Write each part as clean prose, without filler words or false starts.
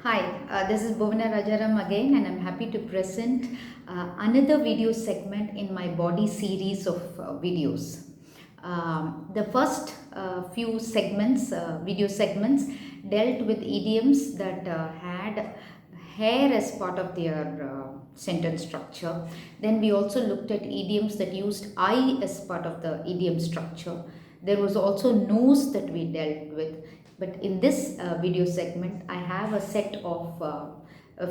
Hi, this is Bhuvana Rajaram again, and I'm happy to present another video segment in my body series of videos. The first few segments, video segments, dealt with idioms that had hair as part of their sentence structure. Then we also looked at idioms that used I as part of the idiom structure. There was also nose that we dealt with. But in this video segment, I have a set of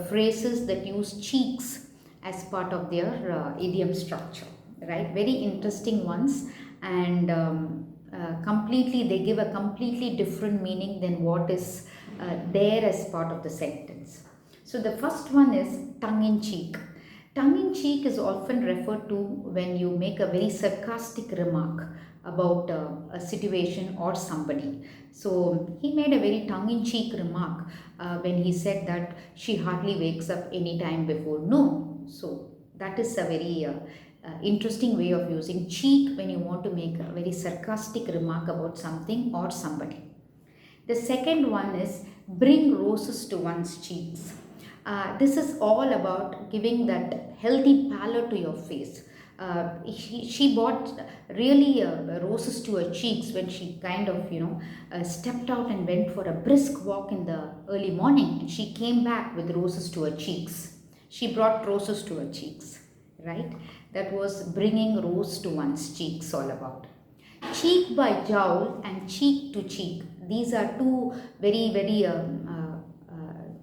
phrases that use cheeks as part of their idiom structure, right? Very interesting ones, and completely, they give a completely different meaning than what is there as part of the sentence. So the first one is tongue in cheek. Tongue in cheek is often referred to when you make a very sarcastic remark about a situation or somebody. So he made a very tongue in cheek remark when he said that she hardly wakes up any time before noon. So that is a very interesting way of using cheek when you want to make a very sarcastic remark about something or somebody. The second one is bring roses to one's cheeks. This is all about giving that healthy pallor to your face. She bought really roses to her cheeks when she kind of, stepped out and went for a brisk walk in the early morning. And she came back with roses to her cheeks. She brought roses to her cheeks, right? That was bringing rose to one's cheeks all about. Cheek by jowl and cheek to cheek. These are two very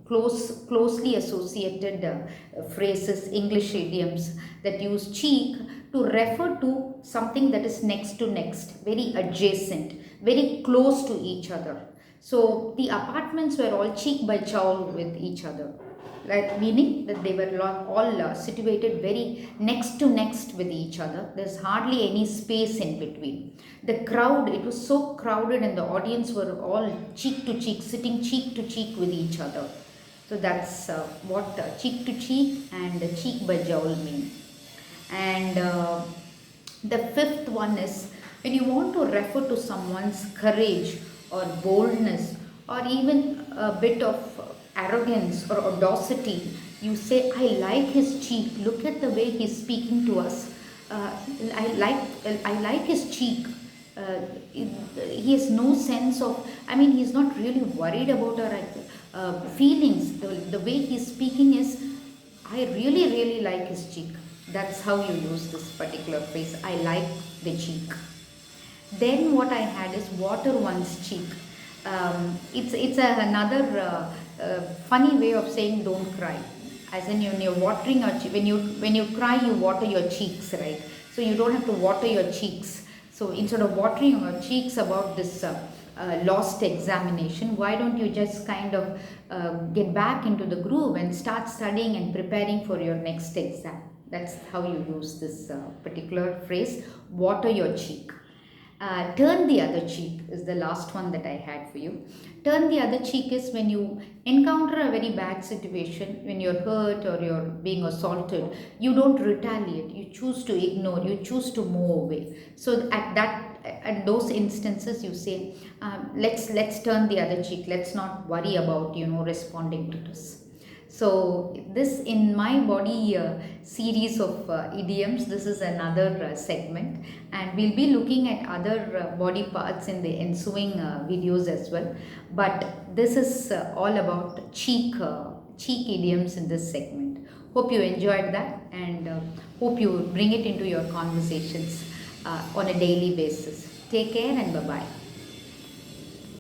closely associated phrases, English idioms that use cheek to refer to something that is next to next, very adjacent, very close to each other. So the apartments were all cheek by jowl with each other, right? Meaning that they were all situated very next to next with each other. There's hardly any space in between. The crowd, it was so crowded, and the audience were all cheek to cheek, sitting cheek to cheek with each other. So that's what cheek to cheek and cheek by jowl mean. And the fifth one is when you want to refer to someone's courage or boldness or even a bit of arrogance or audacity, you say, I like his cheek. Look at the way he's speaking to us. I like his cheek. He has no sense of, he's not really worried about our feelings. The way he's speaking is, I really like his cheek. That's how you use this particular phrase. I like the cheek. Then what I had is water one's cheek. It's another funny way of saying don't cry. As in when you're watering your when you cry, you water your cheeks, right? So you don't have to water your cheeks. So instead of watering your cheeks about this lost examination, why don't you just kind of get back into the groove and start studying and preparing for your next exam? That's how you use this particular phrase, water your cheek. Turn the other cheek is the last one that I had for you. Turn the other cheek is when you encounter a very bad situation, when you're hurt or you're being assaulted, you don't retaliate, you choose to ignore, you choose to move away. So at those instances you say, let's turn the other cheek, let's not worry about responding to this. So this in my body series of idioms, this is another segment, and we'll be looking at other body parts in the ensuing videos as well. But this is all about cheek idioms in this segment. Hope you enjoyed that, and hope you bring it into your conversations on a daily basis. Take care and bye-bye.